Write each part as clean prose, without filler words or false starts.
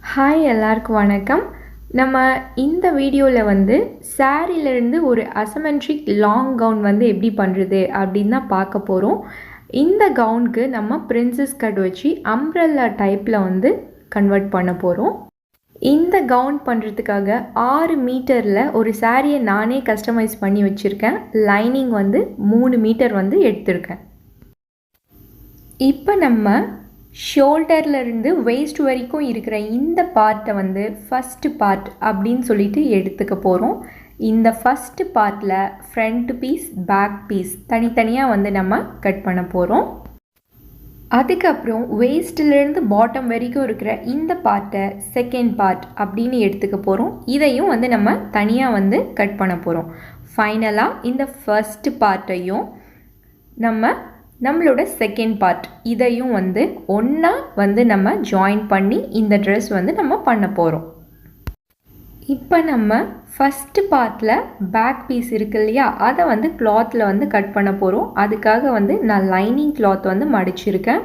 Hi எல்லாருக்கும் வணக்கம். நம்ம இந்த வீடியோவில் வந்து சாரியிலேருந்து ஒரு அசமெண்ட்ரிக் லாங் கவுன் வந்து எப்படி பண்ணுறது அப்படின்னு தான் பார்க்க போகிறோம். இந்த கவுனுக்கு நம்ம பிரின்சஸ் கட் வச்சு அம்ப்ரெல்லா டைப்பில் வந்து கன்வெர்ட் பண்ண போகிறோம். இந்த கவுன் பண்ணுறதுக்காக 6 மீட்டரில் ஒரு சாரியை நானே கஸ்டமைஸ் பண்ணி வச்சுருக்கேன். லைனிங் வந்து 3 மீட்டர் வந்து எடுத்திருக்கேன். இப்போ நம்ம ஷோல்டர்லேருந்து வேஸ்ட் வரைக்கும் இருக்கிற இந்த பார்ட்டை வந்து ஃபஸ்ட்டு பார்ட் அப்படின்னு சொல்லிட்டு எடுத்துக்க போகிறோம். இந்த ஃபஸ்ட்டு பார்ட்டில் ஃப்ரண்ட் பீஸ் பேக் பீஸ் தனித்தனியாக வந்து நம்ம கட் பண்ண போகிறோம். அதுக்கப்புறம் வேஸ்ட்லேருந்து பாட்டம் வரைக்கும் இருக்கிற இந்த பார்ட்டை செகண்ட் பார்ட் அப்படின்னு எடுத்துக்க போகிறோம். இதையும் வந்து நம்ம தனியாக வந்து கட் பண்ண போகிறோம். ஃபைனலாக இந்த ஃபஸ்ட்டு பார்ட்டையும் நம்மளோட செகண்ட் பார்ட் இதையும் வந்து ஒன்றா வந்து நம்ம ஜாயின் பண்ணி இந்த ட்ரெஸ் வந்து நம்ம பண்ண போகிறோம். இப்போ நம்ம ஃபஸ்ட்டு பார்ட்டில் பேக் பீஸ் இருக்கு இல்லையா, அதை வந்து கிளாத்தில் வந்து கட் பண்ண போகிறோம். அதுக்காக வந்து நான் லைனிங் கிளாத் வந்து மடிச்சிருக்கேன்.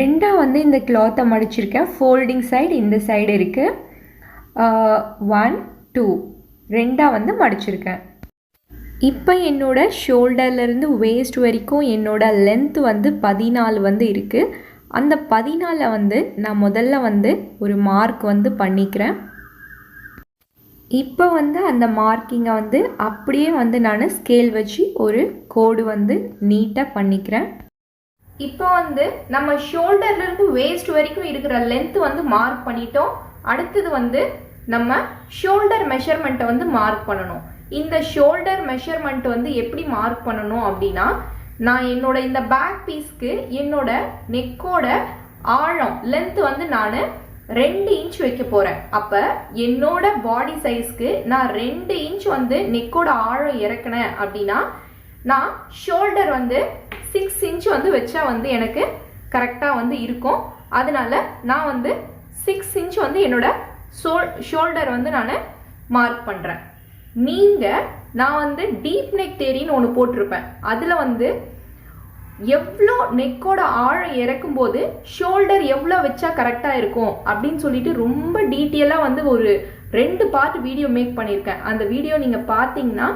ரெண்டாக வந்து இந்த கிளாத்தை மடிச்சிருக்கேன். ஃபோல்டிங் சைடு இந்த சைடு இருக்குது. 1 2 ரெண்டாக வந்து மடிச்சிருக்கேன். இப்போ என்னோடய ஷோல்டர்லேருந்து வேஸ்ட் வரைக்கும் என்னோடய லென்த் வந்து 14 வந்து இருக்குது. அந்த 14 வந்து நான் முதல்ல வந்து ஒரு மார்க் வந்து பண்ணிக்கிறேன். இப்போ வந்து அந்த மார்க்கிங்கை வந்து அப்படியே வந்து நான் ஸ்கேல் வச்சு ஒரு கோடு வந்து நீட்டாக பண்ணிக்கிறேன். இப்போ வந்து நம்ம ஷோல்டர்லேருந்து வேஸ்ட் வரைக்கும் இருக்கிற லென்த் வந்து மார்க் பண்ணிட்டோம். அடுத்தது வந்து நம்ம ஷோல்டர் மெஷர்மெண்ட்டை வந்து மார்க் பண்ணணும். இந்த ஷோல்டர் மெஷர்மெண்ட் வந்து எப்படி மார்க் பண்ணணும் அப்படின்னா, நான் என்னோட இந்த பேக் பீஸ்க்கு என்னோட நெக்கோட ஆழம் லென்த் வந்து நான் 2 இன்ச் வைக்க போகிறேன். அப்போ என்னோட பாடி சைஸ்க்கு நான் 2 இன்ச் வந்து நெக்கோட ஆழம் இறக்கினேன் அப்படின்னா நான் ஷோல்டர் வந்து 6 இன்ச் வந்து வச்சா வந்து எனக்கு கரெக்டாக வந்து இருக்கும். அதனால நான் வந்து 6 இன்ச் வந்து என்னோட ஷோல்டர் வந்து நான் மார்க் பண்ணுறேன். நான் வந்து டீப் நெக் தேரின்னு ஒன்று போட்டிருப்பேன். அதில் வந்து எவ்வளோ நெக்கோட ஆழம் இறக்கும்போது ஷோல்டர் எவ்வளோ வச்சா கரெக்டாக இருக்கும் அப்படின்னு சொல்லிட்டு ரொம்ப டீட்டெயிலாக வந்து ஒரு 2 பார்ட் வீடியோ மேக் பண்ணியிருக்கேன். அந்த வீடியோ நீங்கள் பார்த்தீங்கன்னா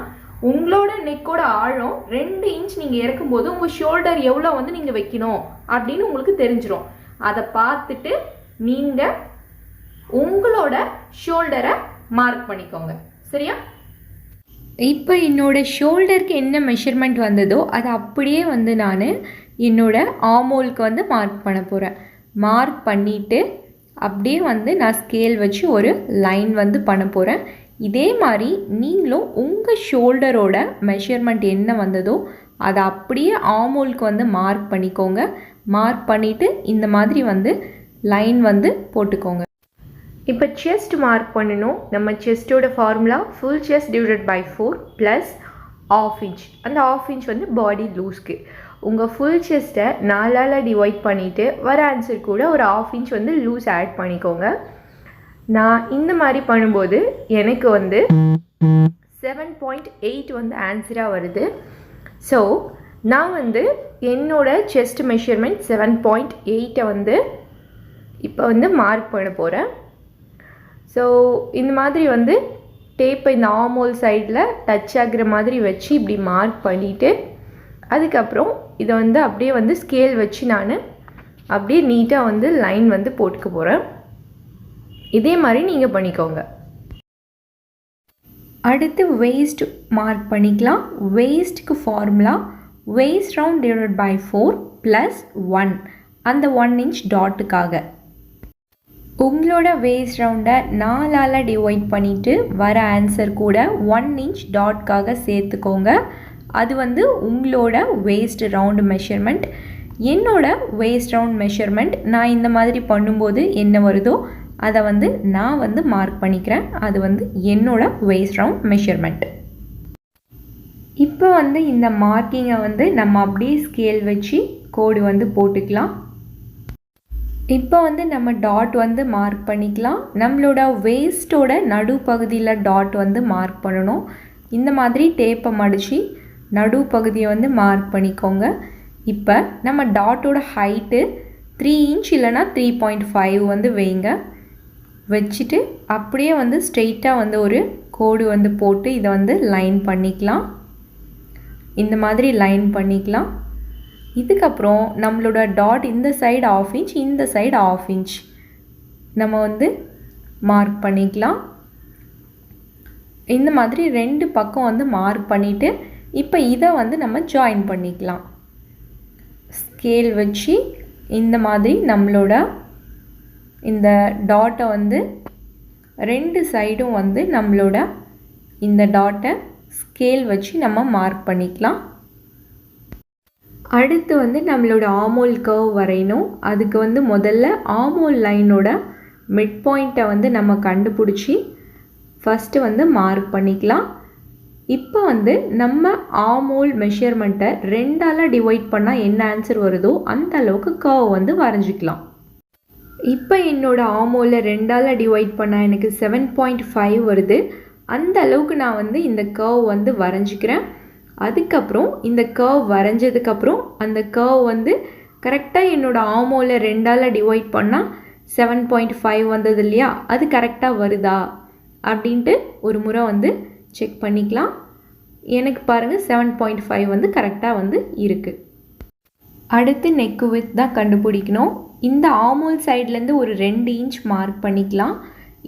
உங்களோட நெக்கோட ஆழம் 2 இன்ச் நீங்கள் இறக்கும்போது உங்கள் ஷோல்டர் எவ்வளோ வந்து நீங்கள் வைக்கணும் அப்படின்னு உங்களுக்கு தெரிஞ்சிடும். அதை பார்த்துட்டு நீங்கள் உங்களோட ஷோல்டரை மார்க் பண்ணிக்கோங்க. சரியா? இப்போ என்னோடய ஷோல்டருக்கு என்ன மெஷர்மெண்ட் வந்ததோ அதை அப்படியே வந்து நான் என்னோடய ஆமோலுக்கு வந்து மார்க் பண்ண போகிறேன். மார்க் பண்ணிவிட்டு அப்படியே வந்து நான் ஸ்கேல் வச்சு ஒரு லைன் வந்து பண்ண போகிறேன். இதே மாதிரி நீங்களும் உங்கள் ஷோல்டரோட மெஷர்மெண்ட் என்ன வந்ததோ அதை அப்படியே ஆமோலுக்கு வந்து மார்க் பண்ணிக்கோங்க. மார்க் பண்ணிவிட்டு இந்த மாதிரி வந்து லைன் வந்து போட்டுக்கோங்க. இப்போ செஸ்ட் மார்க் பண்ணணும். நம்ம செஸ்ட்டோட formula full chest divided by 4 plus ½ inch. அந்த ½ இன்ச் வந்து பாடி லூஸ்க்கு. உங்கள் ஃபுல் செஸ்ட்டை 4ஆல் டிவைட் பண்ணிவிட்டு வர ஆன்சர் கூட ஒரு ½ இன்ச் வந்து லூஸ் ஆட் பண்ணிக்கோங்க. நான் இந்த மாதிரி பண்ணும்போது எனக்கு வந்து 7.8 வந்து ஆன்சராக வருது. ஸோ நான் வந்து என்னோட செஸ்ட் மெஷர்மெண்ட் 7.8 வந்து இப்போ வந்து மார்க் பண்ண போகிறேன். ஸோ இந்த மாதிரி வந்து டேப்பை இந்த ஆமோல் சைடில் டச் ஆகிற மாதிரி வச்சு இப்படி மார்க் பண்ணிவிட்டு அதுக்கப்புறம் இதை வந்து அப்படியே வந்து ஸ்கேல் வச்சு நான் அப்படியே நீட்டாக வந்து லைன் வந்து போட்டுக்க போகிறேன். இதே மாதிரி நீங்கள் பண்ணிக்கோங்க. அடுத்து வேஸ்ட் மார்க் பண்ணிக்கலாம். வேஸ்ட்டுக்கு formula waist round divided by 4 plus 1. அந்த 1 இன்ச் டாட்டுக்காக உங்களோட வேஸ்ட் ரவுண்டை 4ஆல் டிவைட் பண்ணிவிட்டு வர ஆன்சர் கூட 1 இன்ச் டாட்காக சேர்த்துக்கோங்க. அது வந்து உங்களோட வேஸ்ட் ரவுண்டு மெஷர்மெண்ட். என்னோட வேஸ்ட் ரவுண்ட் மெஷர்மெண்ட் நான் இந்த மாதிரி பண்ணும்போது என்ன வருதோ அதை வந்து நான் வந்து மார்க் பண்ணிக்கிறேன். அது வந்து என்னோட வேஸ்ட் ரவுண்ட் மெஷர்மெண்ட். இப்போ வந்து இந்த மார்க்கிங்கை வந்து நம்ம அப்படியே ஸ்கேல் வச்சு கோடு வந்து போட்டுக்கலாம். இப்போ வந்து நம்ம டாட் வந்து மார்க் பண்ணிக்கலாம். நம்மளோட வேஸ்ட்டோட நடுப்பகுதியில் டாட் வந்து மார்க் பண்ணணும். இந்த மாதிரி டேப்பை மடித்து நடுப்பகுதியை வந்து மார்க் பண்ணிக்கோங்க. இப்போ நம்ம டாட்டோட ஹைட்டு 3 இன்ச் இல்லைனா 3.5 வந்து வைங்க. வச்சுட்டு அப்படியே வந்து ஸ்ட்ரெயிட்டாக வந்து ஒரு கோடு வந்து போட்டு இதை வந்து லைன் பண்ணிக்கலாம். இந்த மாதிரி லைன் பண்ணிக்கலாம். இதுக்கப்புறம் நம்மளோட டாட் இந்த சைடு 1/2 இன்ச், இந்த சைடு 1/2 இன்ச் நம்ம வந்து மார்க் பண்ணிக்கலாம். இந்த மாதிரி 2 பக்கம் வந்து மார்க் பண்ணிவிட்டு இப்போ இதை வந்து நம்ம ஜாயின் பண்ணிக்கலாம். ஸ்கேல் வச்சு இந்த மாதிரி நம்மளோட இந்த டாட்டை வந்து 2 சைடும் வந்து நம்மளோட இந்த டாட்டை ஸ்கேல் வச்சு நம்ம மார்க் பண்ணிக்கலாம். அடுத்து வந்து நம்மளோட ஆர்மோல் கர்வ் வரையணும். அதுக்கு வந்து முதல்ல ஆர்மோல் லைனோட மிட் பாயிண்ட்டை வந்து நம்ம கண்டுபிடிச்சி ஃபஸ்ட்டு வந்து மார்க் பண்ணிக்கலாம். இப்போ வந்து நம்ம ஆர்மோல் மெஷர்மெண்ட்டை 2ஆல் டிவைட் பண்ணால் என்ன ஆன்சர் வருதோ அந்த அளவுக்கு கர்வ் வந்து வரைஞ்சிக்கலாம். இப்போ என்னோடய ஆர்மோலை 2ஆல் டிவைட் பண்ணால் எனக்கு 7.5 வருது. அந்த அளவுக்கு நான் வந்து இந்த கர்வ் வந்து வரைஞ்சிக்கிறேன். அதுக்கப்புறம் இந்த கர்வ் வரைஞ்சதுக்கப்புறம் அந்த கர்வ் வந்து கரெக்டாக என்னோடய ஆர்மோலை 2ஆல் டிவைட் பண்ணால் 7.5 வந்தது இல்லையா, அது கரெக்டாக வருதா அப்படின்ட்டு ஒரு முறை வந்து செக் பண்ணிக்கலாம். எனக்கு பாருங்கள் 7.5 வந்து கரெக்டாக வந்து இருக்குது. அடுத்து நெக்கு வித் தான் கண்டுபிடிக்கணும். இந்த ஆர்மோல் சைட்லேருந்து ஒரு 2 இன்ச் மார்க் பண்ணிக்கலாம்.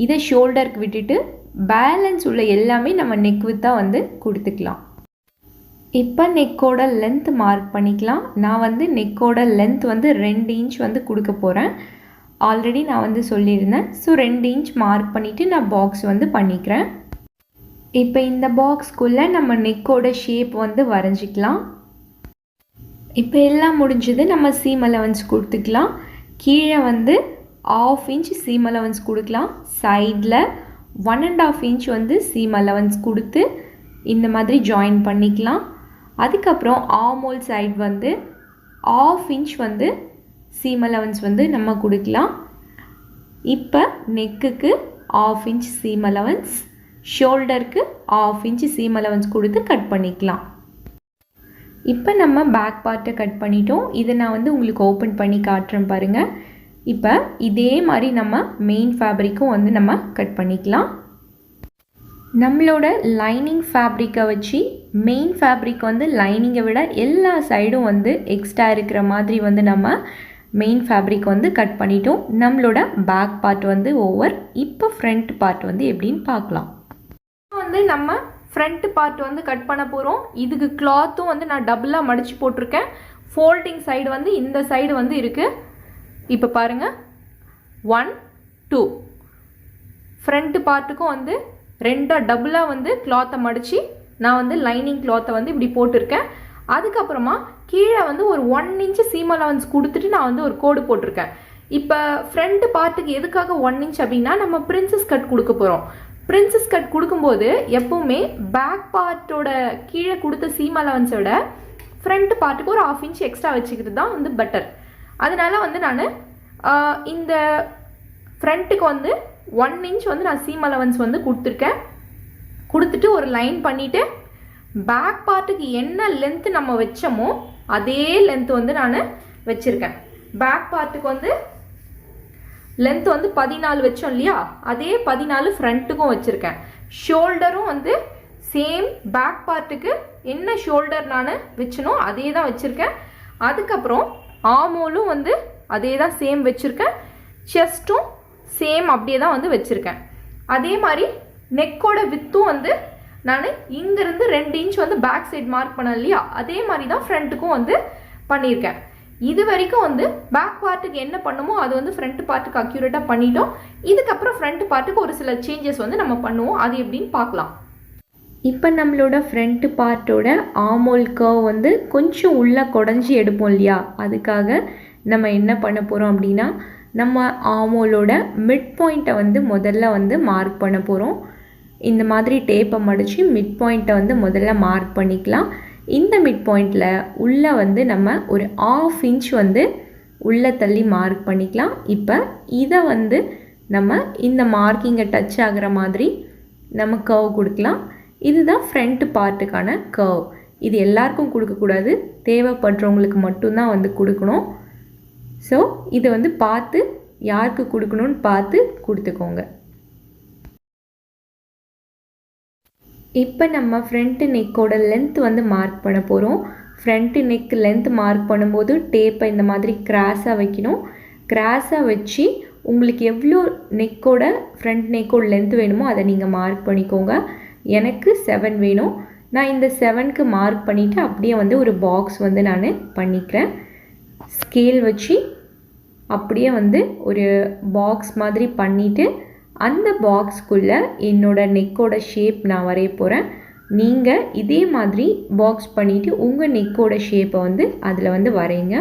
இதை ஷோல்டருக்கு விட்டுட்டு பேலன்ஸ் உள்ள எல்லாமே நம்ம நெக் வித்தாக வந்து கொடுத்துக்கலாம். இப்போ நெக்கோட லென்த் மார்க் பண்ணிக்கலாம். நான் வந்து நெக்கோட லென்த் வந்து 2 இன்ச் வந்து கொடுக்க போகிறேன். ஆல்ரெடி நான் வந்து சொல்லியிருந்தேன். ஸோ 2 இன்ச் மார்க் பண்ணிவிட்டு நான் பாக்ஸ் வந்து பண்ணிக்கிறேன். இப்போ இந்த பாக்ஸ்க்குள்ளே நம்ம நெக்கோட ஷேப் வந்து வரைஞ்சிக்கலாம். இப்போ எல்லாம் முடிஞ்சது. நம்ம சீம் அலவன்ஸ் கொடுத்துக்கலாம். கீழே வந்து 1/2 இன்ச் சீம் அலவன்ஸ் கொடுக்கலாம். சைடில் 1.5 இன்ச் வந்து சீம் அலவன்ஸ் கொடுத்து இந்த மாதிரி ஜாயின் பண்ணிக்கலாம். அதுக்கப்புறம் ஆர்மோல் சைட் வந்து 1/2 இன்ச் வந்து சீம் அலவன்ஸ் வந்து நம்ம கொடுக்கலாம். இப்போ நெக்குக்கு 1/2 இன்ச் சீம் அலவன்ஸ், ஷோல்டருக்கு 1/2 இன்ச் சீம் அலவன்ஸ் கொடுத்து கட் பண்ணிக்கலாம். இப்போ நம்ம பேக் பார்ட்டை கட் பண்ணிட்டோம். இதை நான் வந்து உங்களுக்கு ஓப்பன் பண்ணி காட்டுறேன் பாருங்கள். இப்போ இதே மாதிரி நம்ம மெயின் ஃபேப்ரிக்கும் வந்து நம்ம கட் பண்ணிக்கலாம். நம்மளோட லைனிங் ஃபேப்ரிக்கை வச்சு மெயின் ஃபேப்ரிக் வந்து லைனிங்கை விட எல்லா சைடும் வந்து எக்ஸ்ட்ரா இருக்கிற மாதிரி வந்து நம்ம மெயின் ஃபேப்ரிக் வந்து கட் பண்ணிட்டோம். நம்மளோட பேக் பார்ட் வந்து ஓவர். இப்போ ஃப்ரண்ட் பார்ட் வந்து எப்படின்னு பார்க்கலாம். வந்து நம்ம ஃப்ரண்ட் பார்ட் வந்து கட் பண்ண போகிறோம். இதுக்கு கிளாத்தும் வந்து நான் டபுளாக மடித்து போட்டிருக்கேன். ஃபோல்டிங் சைடு வந்து இந்த சைடு வந்து இருக்குது. இப்போ பாருங்கள் 1 2 ஃப்ரண்ட் பார்ட்டுக்கும் வந்து 2 டபுளாக வந்து கிளாத்தை மடித்து நான் வந்து லைனிங் கிளாத்தை வந்து இப்படி போட்டிருக்கேன். அதுக்கப்புறமா கீழே வந்து ஒரு 1 இன்ச் சீம் அலவன்ஸ் கொடுத்துட்டு நான் வந்து ஒரு கோடு போட்டிருக்கேன். இப்போ ஃப்ரண்ட் பார்ட்டுக்கு எதுக்காக 1 இன்ச் அப்படின்னா நம்ம பிரின்சஸ் கட் கொடுக்க போகிறோம். பிரின்சஸ் கட் கொடுக்கும்போது எப்போவுமே பேக் பார்ட்டோட கீழே கொடுத்த சீம் அலவன்ஸை விட ஃப்ரண்ட் பார்ட்டுக்கு ஒரு 1/2 இன்ச் எக்ஸ்ட்ரா வச்சுக்கிறது தான் வந்து பெட்டர். அதனால வந்து நான் இந்த ஃப்ரண்ட்டுக்கு வந்து 1 இன்ச் வந்து நான் சீம் அலவன்ஸ் வந்து கொடுத்துருக்கேன். கொடுத்துட்டு ஒரு லைன் பண்ணிவிட்டு பேக் பார்ட்டுக்கு என்ன லென்த்து நம்ம வச்சோமோ அதே லென்த்து வந்து நான் வச்சுருக்கேன். பேக் பார்ட்டுக்கு வந்து லென்த் வந்து 14 வச்சோம் இல்லையா, அதே 14 ஃப்ரண்ட்டுக்கும் வச்சுருக்கேன். ஷோல்டரும் வந்து சேம் பேக் பார்ட்டுக்கு என்ன ஷோல்டர் நான் வச்சனோ அதே தான் வச்சுருக்கேன். அதுக்கப்புறம் ஆர்மோலும் வந்து அதே தான் சேம் வச்சுருக்கேன். செஸ்ட்டும் சேம் அப்படியே தான் வந்து வச்சுருக்கேன். அதே மாதிரி நெக்கோட வித்தும் வந்து நான் இங்கேருந்து 2 இன்ச் வந்து பேக் சைட் மார்க் பண்ணேன் இல்லையா, அதே மாதிரி தான் ஃப்ரண்ட்டுக்கும் வந்து பண்ணியிருக்கேன். இது வரைக்கும் வந்து பேக் பார்ட்டுக்கு என்ன பண்ணுமோ அது வந்து ஃப்ரண்ட் பார்ட்டுக்கு அக்யூரேட்டாக பண்ணிட்டோம். இதுக்கப்புறம் ஃப்ரண்ட் பார்ட்டுக்கு ஒரு சில சேஞ்சஸ் வந்து நம்ம பண்ணுவோம். அது எப்படின்னு பார்க்கலாம். இப்போ நம்மளோட ஃப்ரண்ட் பார்ட்டோட ஆர்மோல் கர்வ் வந்து கொஞ்சம் உள்ளே குடஞ்சி எடுப்போம் இல்லையா, அதுக்காக நம்ம என்ன பண்ண போகிறோம் அப்படின்னா நம்ம ஆர்மோலோட மிட் பாயிண்ட்டை வந்து முதல்ல வந்து மார்க் பண்ண போகிறோம். இந்த மாதிரி டேப்பை மடித்து மிட் பாயிண்ட்டை வந்து முதல்ல மார்க் பண்ணிக்கலாம். இந்த மிட் பாயிண்டில் உள்ளே வந்து நம்ம ஒரு 1/2 இன்ச் வந்து உள்ளே தள்ளி மார்க் பண்ணிக்கலாம். இப்போ இதை வந்து நம்ம இந்த மார்க்கிங்கை டச் ஆகிற மாதிரி நம்ம கர்வ் கொடுக்கலாம். இதுதான் ஃப்ரண்ட் பார்ட்டுக்கான கர்வ். இது எல்லாருக்கும் கொடுக்கக்கூடாது, தேவைப்படுறவங்களுக்கு மட்டும்தான் வந்து கொடுக்கணும். ஸோ இதை வந்து பார்த்து யாருக்கு கொடுக்கணும்னு பார்த்து கொடுத்துக்கோங்க. இப்போ நம்ம ஃப்ரண்ட்டு நெக்கோட லென்த் வந்து மார்க் பண்ண போகிறோம். ஃப்ரண்ட்டு நெக் லென்த் மார்க் பண்ணும்போது டேப்பை இந்த மாதிரி கிராஸாக வைக்கணும். கிராஸாக வச்சு உங்களுக்கு எவ்வளோ நெக்கோட ஃப்ரண்ட் நெக்கோட லென்த் வேணுமோ அதை நீங்கள் மார்க் பண்ணிக்கோங்க. எனக்கு 7 வேணும். நான் இந்த 7க்கு மார்க் பண்ணிவிட்டு அப்படியே வந்து ஒரு பாக்ஸ் வந்து நான் பண்ணிக்கிறேன். ஸ்கேல் வச்சு அப்படியே வந்து ஒரு பாக்ஸ் மாதிரி பண்ணிவிட்டு அந்த பாக்ஸ்க்குள்ளே என்னோட நெக்கோட ஷேப் நான் வரைய போகிறேன். நீங்கள் இதே மாதிரி பாக்ஸ் பண்ணிவிட்டு உங்கள் நெக்கோட ஷேப்பை வந்து அதில் வந்து வரைங்க.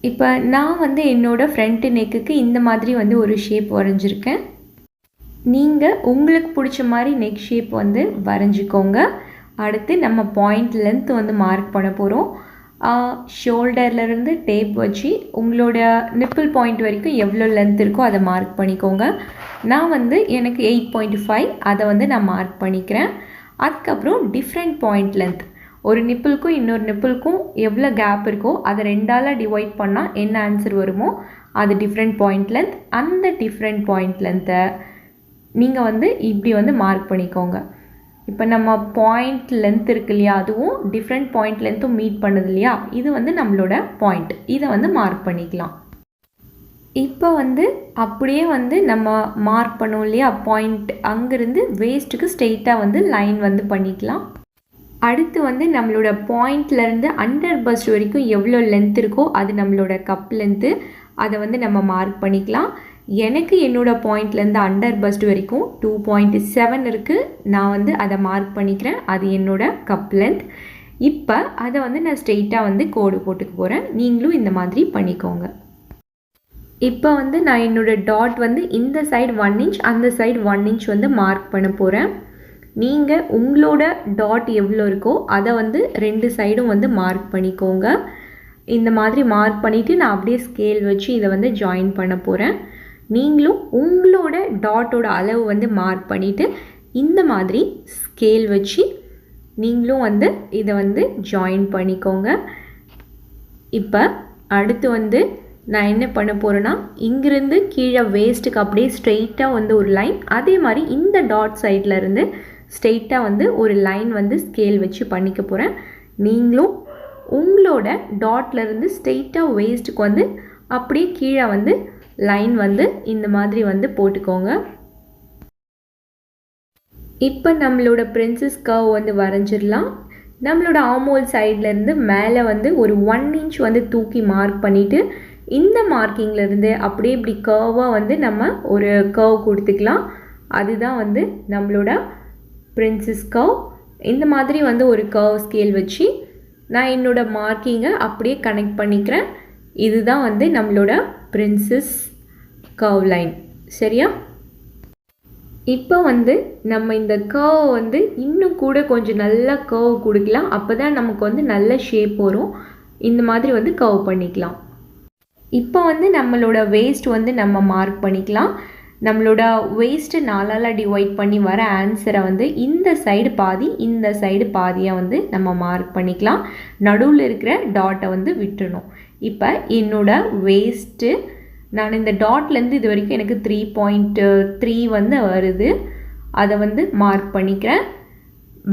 இப்போ நான் வந்து என்னோடய ஃப்ரண்ட் நெக்குக்கு இந்த மாதிரி வந்து ஒரு ஷேப் வரைஞ்சிருக்கேன். நீங்கள் உங்களுக்கு பிடிச்ச மாதிரி நெக் ஷேப் வந்து வரைஞ்சிக்கோங்க. அடுத்து நம்ம பாயிண்ட் லென்த் வந்து மார்க் பண்ண போகிறோம். ஷோல்டர்லேருந்து டேப் வச்சு உங்களோட நிப்பிள் பாயிண்ட் வரைக்கும் எவ்வளோ லென்த் இருக்கோ அதை மார்க் பண்ணிக்கோங்க. நான் வந்து எனக்கு 8.5 அதை வந்து நான் மார்க் பண்ணிக்கிறேன். அதுக்கப்புறம் டிஃப்ரெண்ட் பாயிண்ட் லென்த், ஒரு நிப்பிளுக்கும் இன்னொரு நிப்பிளுக்கும் எவ்வளோ கேப் இருக்கோ அதை 2ஆல் டிவைட் பண்ணால் என்ன ஆன்சர் வருமோ அது டிஃப்ரெண்ட் பாயிண்ட் லென்த். அந்த டிஃப்ரெண்ட் பாயிண்ட் லென்த்தை நீங்கள் வந்து இப்படி வந்து மார்க் பண்ணிக்கோங்க. இப்போ நம்ம பாயிண்ட் லென்த் இருக்கு இல்லையா, அதுவும் டிஃப்ரெண்ட் பாயிண்ட் லென்த்தும் மீட் பண்ணுது இல்லையா, இது வந்து நம்மளோட பாயிண்ட். இதை வந்து மார்க் பண்ணிக்கலாம். இப்போ வந்து அப்படியே வந்து நம்ம மார்க் பண்ணோம் இல்லையா பாயிண்ட், அங்கேருந்து வேஸ்ட்டுக்கு ஸ்ட்ரெயிட்டாக வந்து லைன் வந்து பண்ணிக்கலாம். அடுத்து வந்து நம்மளோட பாயிண்ட்லேருந்து அண்டர் பஸ்ட் வரைக்கும் எவ்வளோ லென்த் இருக்கோ அது நம்மளோட கப் லென்த்து, அதை வந்து நம்ம மார்க் பண்ணிக்கலாம். எனக்கு என்னோடய பாயிண்ட்லேருந்து அண்டர் பஸ்ட் வரைக்கும் 2.7 இருக்குது. நான் வந்து அதை மார்க் பண்ணிக்கிறேன். அது என்னோட கப் லென்த். இப்போ அதை வந்து நான் ஸ்ட்ரெயிட்டாக வந்து கோடு போட்டுக்க போகிறேன். நீங்களும் இந்த மாதிரி பண்ணிக்கோங்க. இப்போ வந்து நான் என்னோடய டாட் வந்து இந்த சைடு 1 inch அந்த சைடு 1 inch வந்து மார்க் பண்ண போகிறேன். நீங்கள் உங்களோட டாட் எவ்வளோ இருக்கோ அதை வந்து 2 சைடும் வந்து மார்க் பண்ணிக்கோங்க. இந்த மாதிரி மார்க் பண்ணிவிட்டு நான் அப்படியே ஸ்கேல் வச்சு இதை வந்து ஜாயின் பண்ண போகிறேன். நீங்களும் உங்களோட டாட்டோட அளவு வந்து மார்க் பண்ணிவிட்டு இந்த மாதிரி ஸ்கேல் வச்சு நீங்களும் வந்து இதை வந்து ஜாயின் பண்ணிக்கோங்க. இப்போ அடுத்து வந்து நான் என்ன பண்ண போகிறேன்னா, இங்கிருந்து கீழே வேஸ்ட்டுக்கு அப்படியே ஸ்ட்ரெயிட்டாக வந்து ஒரு லைன், அதே மாதிரி இந்த டாட் சைடில் இருந்து ஸ்ட்ரெயிட்டாக வந்து ஒரு லைன் வந்து ஸ்கேல் வச்சு பண்ணிக்க போகிறேன். நீங்களும் உங்களோட டாட்லேருந்து ஸ்ட்ரெயிட்டாக வேஸ்ட்டுக்கு வந்து அப்படியே கீழே வந்து லைன் வந்து இந்த மாதிரி வந்து போட்டுக்கோங்க. இப்போ நம்மளோட பிரின்சஸ் கர்வ் வந்து வரைஞ்சிடலாம். நம்மளோட ஆர்மோல் சைட்லேருந்து மேலே வந்து ஒரு 1 inch வந்து தூக்கி மார்க் பண்ணிவிட்டு இந்த மார்க்கிங்லேருந்து அப்படியே இப்படி கர்வாக வந்து நம்ம ஒரு கர்வ் கொடுத்துக்கலாம். அதுதான் வந்து நம்மளோட பிரின்சஸ் கர்வ். இந்த மாதிரி வந்து ஒரு கர்வ் ஸ்கேல் வச்சு நான் என்னோடய மார்க்கிங்கை அப்படியே கனெக்ட் பண்ணிக்கிறேன். இதுதான் வந்து நம்மளோட பிரின்சஸ் கர்வ் லைன். சரியா? இப்போ வந்து நம்ம இந்த கர்வ் வந்து இன்னும் கூட கொஞ்சம் நல்லா கர்வ் கொடுக்கலாம். அப்போ தான் நமக்கு வந்து நல்ல ஷேப் வரும். இந்த மாதிரி வந்து கர்வ் பண்ணிக்கலாம். இப்போ வந்து நம்மளோட வேஸ்ட் வந்து நம்ம மார்க் பண்ணிக்கலாம். நம்மளோட வேஸ்ட்டு 4ஆல் டிவைட் பண்ணி வர ஆன்சரை வந்து இந்த சைடு பாதி இந்த சைடு பாதியாக வந்து நம்ம மார்க் பண்ணிக்கலாம். நடுவில் இருக்கிற டாட்டை வந்து விட்டுறணும். இப்போ என்னோட வேஸ்ட்டு நான் இந்த டாட்லேருந்து இது வரைக்கும் எனக்கு 3.3 வந்து வருது. அதை வந்து மார்க் பண்ணிக்கிறேன்.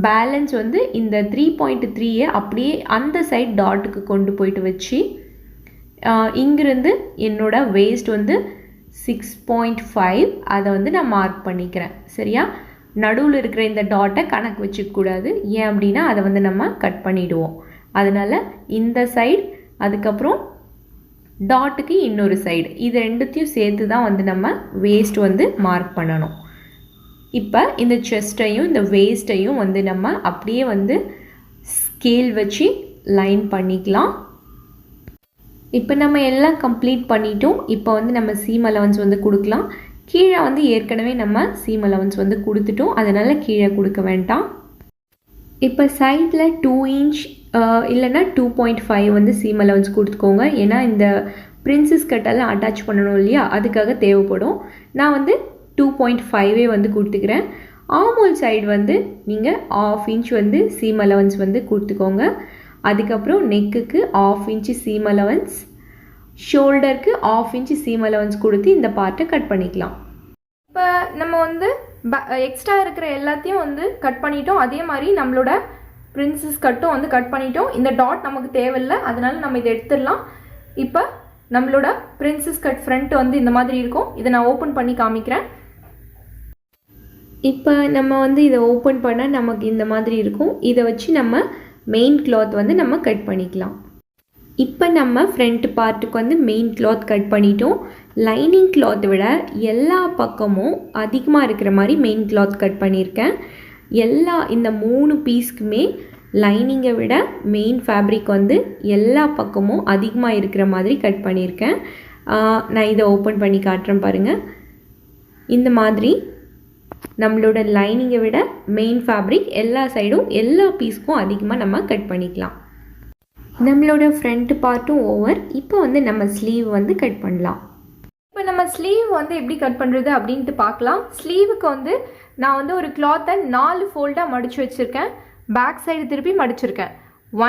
பேலன்ஸ் வந்து இந்த 3.3 அப்படியே அந்த சைட் டாட்டுக்கு கொண்டு போயிட்டு வச்சு இங்கிருந்து என்னோட வேஸ்ட் வந்து 6.5 அதை வந்து நான் மார்க் பண்ணிக்கிறேன். சரியா? நடுவில் இருக்கிற இந்த டாட்டை கணக்கு வச்சுக்கூடாது. ஏன் அப்படின்னா அதை வந்து நம்ம கட் பண்ணிவிடுவோம். அதனால் இந்த சைடு அதுக்கப்புறம் டாட்டுக்கு இன்னொரு சைடு, இது ரெண்டுத்தையும் சேர்த்து தான் வந்து நம்ம வேஸ்ட் வந்து மார்க் பண்ணணும். இப்போ இந்த செஸ்ட்டையும் இந்த வேஸ்ட்டையும் வந்து நம்ம அப்படியே வந்து ஸ்கேல் வச்சு லைன் பண்ணிக்கலாம். இப்போ நம்ம எல்லாம் கம்ப்ளீட் பண்ணிட்டோம். இப்போ வந்து நம்ம சீம் அலவன்ஸ் வந்து கொடுக்கலாம். கீழே வந்து ஏற்கனவே நம்ம சீம் அலவன்ஸ் வந்து கொடுத்துட்டோம், அதனால் கீழே கொடுக்க வேண்டாம். இப்போ சைடில் 2 inch இல்லைன்னா 2.5 வந்து சீம் அலவன்ஸ் கொடுத்துக்கோங்க. ஏன்னா இந்த பிரின்சஸ் கட்டெல்லாம் அட்டாச் பண்ணணும் இல்லையா, அதுக்காக தேவைப்படும். நான் வந்து 2.5 வந்து கொடுத்துக்கிறேன். ஆர்மோல் சைடு வந்து நீங்கள் 1/2 inch வந்து சீம் அலவன்ஸ் வந்து கொடுத்துக்கோங்க. அதுக்கப்புறம் நெக்குக்கு 1/2 inch சீம் அலவன்ஸ், ஷோல்டருக்கு 1/2 இன்ச் சீம் அலவன்ஸ் கொடுத்து இந்த பார்ட்டை கட் பண்ணிக்கலாம். இப்போ நம்ம வந்து எக்ஸ்ட்ரா இருக்கிற எல்லாத்தையும் வந்து கட் பண்ணிட்டோம். அதே மாதிரி நம்மளோட பிரின்சஸ் கட்டும் வந்து கட் பண்ணிட்டோம். இந்த டாட் நமக்கு தேவையில்லை, அதனால நம்ம இதை எடுத்துடலாம். இப்போ நம்மளோட பிரின்சஸ் கட் ஃப்ரண்ட் வந்து இந்த மாதிரி இருக்கும். இதை நான் ஓப்பன் பண்ணி காமிக்கிறேன். இப்போ நம்ம வந்து இதை ஓப்பன் பண்ண நமக்கு இந்த மாதிரி இருக்கும். இதை வச்சு நம்ம மெயின் கிளாத் வந்து நம்ம கட் பண்ணிக்கலாம். இப்போ நம்ம ஃப்ரண்ட் பார்ட்டுக்கு வந்து மெயின் கிளாத் கட் பண்ணிட்டோம். லைனிங் கிளாத்தை விட எல்லா பக்கமும் அதிகமாக இருக்கிற மாதிரி மெயின் கிளாத் கட் பண்ணியிருக்கேன். இந்த 3 பீஸ்க்குமே லைனிங்கை விட மெயின் ஃபேப்ரிக் வந்து எல்லா பக்கமும் அதிகமாக இருக்கிற மாதிரி கட் பண்ணியிருக்கேன். நான் இதை ஓப்பன் பண்ணி காட்டுறேன் பாருங்கள். இந்த மாதிரி நம்மளோட லைனிங்கை விட மெயின் ஃபேப்ரிக் எல்லா சைடும் எல்லா பீஸ்க்கும் அதிகமாக நம்ம கட் பண்ணிக்கலாம். நம்மளோட ஃப்ரண்ட் பார்ட்டும் ஓவர். இப்போ வந்து நம்ம ஸ்லீவ் வந்து கட் பண்ணலாம். இப்போ நம்ம ஸ்லீவ் வந்து எப்படி கட் பண்ணுறது அப்படின்ட்டு பார்க்கலாம். ஸ்லீவுக்கு வந்து நான் வந்து ஒரு கிளாத்தை 4 ஃபோல்டாக மடித்து வச்சுருக்கேன். பேக் சைடு திருப்பி மடிச்சிருக்கேன்.